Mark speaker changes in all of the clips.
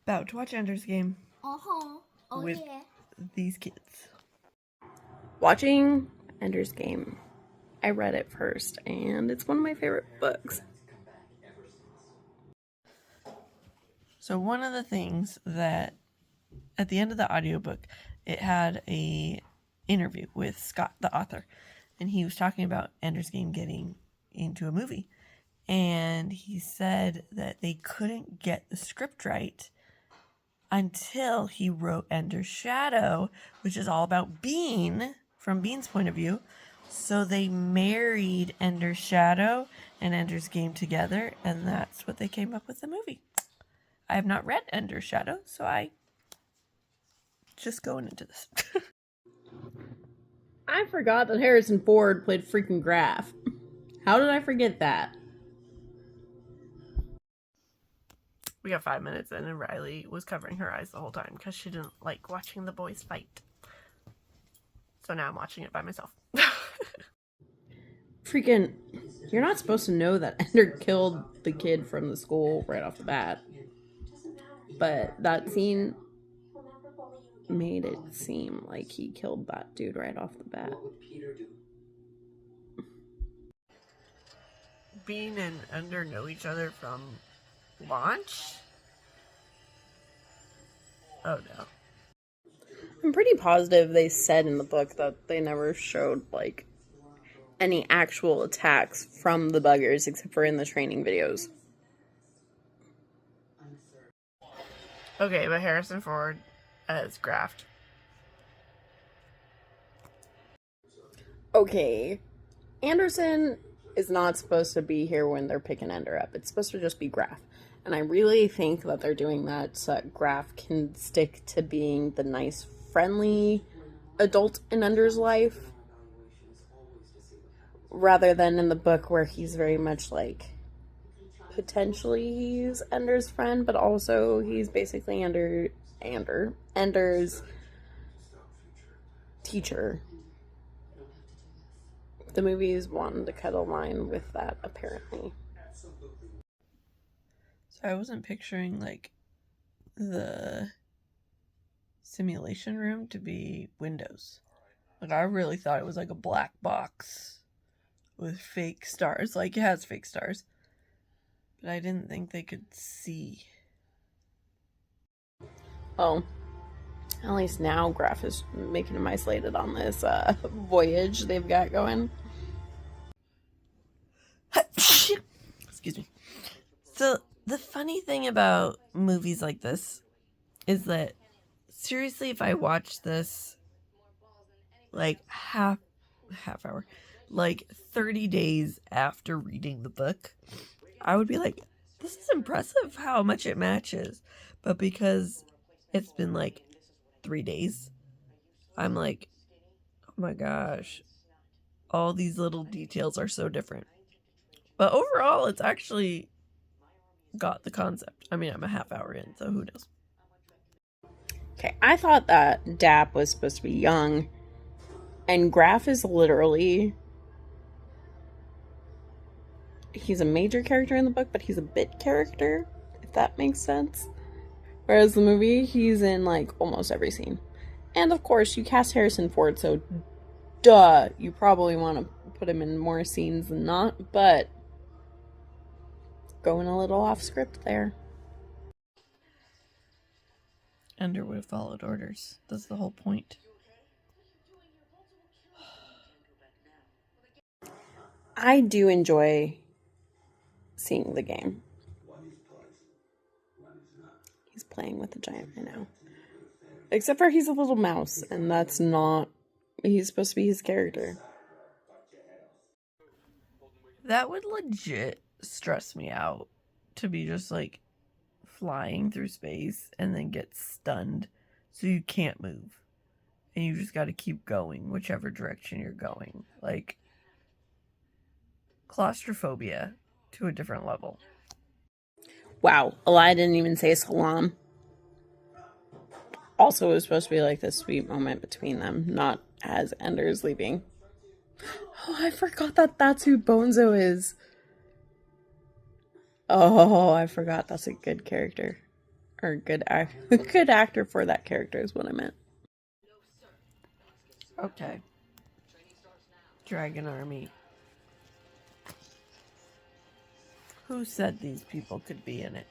Speaker 1: About to watch Ender's Game
Speaker 2: Oh
Speaker 1: with
Speaker 2: yeah.
Speaker 1: these kids.
Speaker 3: Watching Ender's Game. I read it first, and it's one of my favorite books.
Speaker 1: So one of the things that at the end of the audiobook, it had a interview with Scott, the author, and he was talking about Ender's Game getting into a movie. And he said that they couldn't get the script right until he wrote Ender's Shadow, which is all about Bean, from Bean's point of view. So they married Ender's Shadow and Ender's Game together, and that's what they came up with the movie. I have not read Ender's Shadow, so I just going into this.
Speaker 3: I forgot that Harrison Ford played freaking Graf. How did I forget that?
Speaker 1: We got 5 minutes in, and Riley was covering her eyes the whole time because she didn't like watching the boys fight. So now I'm watching it by myself.
Speaker 3: Freaking, you're not supposed to know that Ender killed the kid from the school right off the bat. But that scene made it seem like he killed that dude right off the bat.
Speaker 1: Bean and Ender know each other from launch? Oh no.
Speaker 3: I'm pretty positive they said in the book that they never showed, like, any actual attacks from the buggers except for in the training videos.
Speaker 1: Okay, but Harrison Ford as Graft.
Speaker 3: Okay, Anderson is not supposed to be here when they're picking Ender up. It's supposed to just be Graf. And I really think that they're doing that so that Graf can stick to being the nice, friendly adult in Ender's life, rather than in the book where he's very much like, potentially he's Ender's friend, but also he's basically Ender's teacher. The movies wanted to cut a line with that, apparently.
Speaker 1: So I wasn't picturing, like, the simulation room to be windows. Like, I really thought it was like a black box with fake stars. Like, it has fake stars. But I didn't think they could see.
Speaker 3: Oh. At least now Graf is making him isolated on this voyage they've got going.
Speaker 1: Excuse me. So, the funny thing about movies like this is that, seriously, if I watch this, like, half hour, like, 30 days after reading the book, I would be like, this is impressive how much it matches. But because it's been, like, 3 days, I'm like, oh my gosh, all these little details are so different. But overall, it's actually got the concept. I mean, I'm a half hour in, so who knows?
Speaker 3: Okay, I thought that Dap was supposed to be young, and Graf is literally... he's a major character in the book, but he's a bit character, if that makes sense. Whereas the movie, he's in, like, almost every scene. And, of course, you cast Harrison Ford, so duh, you probably want to put him in more scenes than not, but going a little off script there.
Speaker 1: Ender would have followed orders. That's the whole point.
Speaker 3: I do enjoy seeing the game. He's playing with a giant right now. Except for he's a little mouse, and that's not... he's supposed to be his character.
Speaker 1: That would legit stress me out to be just, like, flying through space and then get stunned so you can't move. And you just got to keep going whichever direction you're going. Like, claustrophobia to a different level.
Speaker 3: Wow, Alli didn't even say salam. Also, it was supposed to be like this sweet moment between them, not as Ender's leaving. Oh, I forgot that that's who Bonzo is. Oh, I forgot that's a good character. Or good actor for that character is what I meant.
Speaker 1: Okay. Dragon Army. Who said these people could be in it?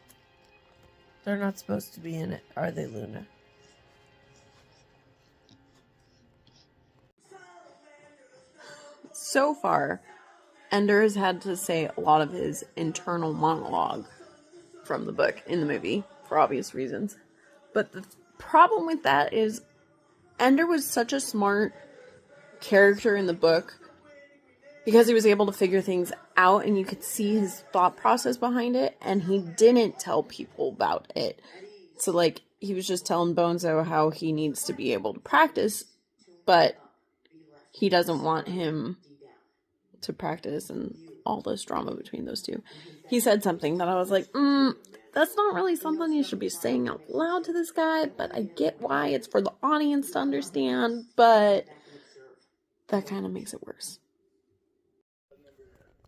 Speaker 1: They're not supposed to be in it, are they, Luna?
Speaker 3: So far, Ender has had to say a lot of his internal monologue from the book in the movie, for obvious reasons. But the problem with that is Ender was such a smart character in the book because he was able to figure things out and you could see his thought process behind it, and he didn't tell people about it. So, like, he was just telling Bonzo how he needs to be able to practice, but he doesn't want him to practice and all this drama between those two. He said something that I was like, that's not really something you should be saying out loud to this guy, but I get why it's for the audience to understand, but that kind of makes it worse.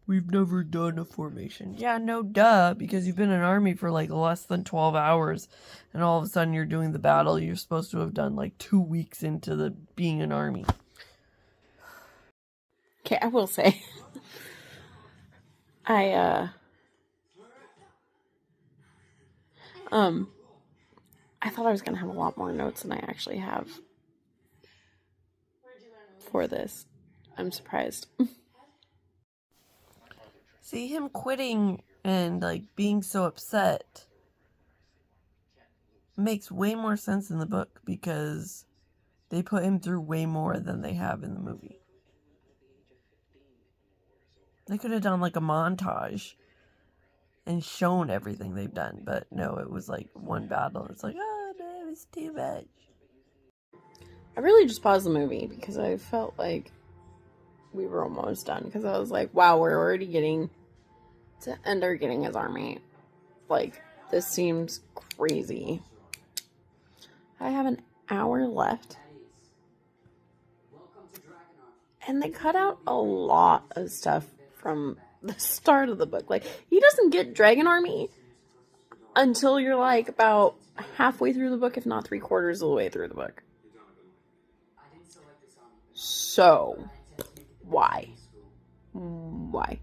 Speaker 1: We've never done a formation. Yeah, no duh, because you've been in an army for like less than 12 hours, and all of a sudden you're doing the battle you're supposed to have done like 2 weeks into the being an army.
Speaker 3: Okay, I will say, I thought I was gonna have a lot more notes than I actually have for this. I'm surprised.
Speaker 1: See, him quitting and like being so upset makes way more sense in the book because they put him through way more than they have in the movie. They could have done like a montage and shown everything they've done, but no, it was like one battle. It's like, oh no, it's too much.
Speaker 3: I really just paused the movie because I felt like we were almost done, because I was like, wow, we're already getting to Ender getting his army. Like, this seems crazy. I have an hour left. And they cut out a lot of stuff from the start of the book. Like, he doesn't get Dragon Army until you're like about halfway through the book, if not 3/4 of the way through the book. So, why? Why?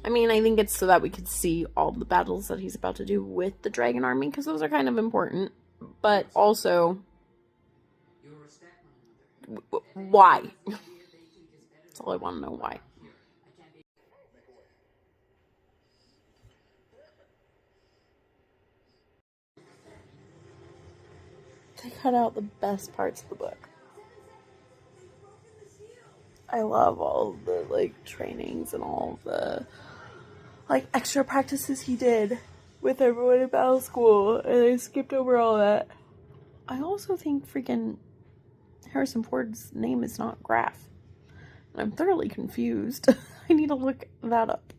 Speaker 3: I mean, I think it's so that we could see all the battles that he's about to do with the Dragon Army, because those are kind of important. But also, why? That's all I want to know, why. They cut out the best parts of the book. I love all of the, like, trainings and all the, like, extra practices he did with everyone in battle school, and I skipped over all that. I also think freaking Harrison Ford's name is not Graf. And I'm thoroughly confused. I need to look that up.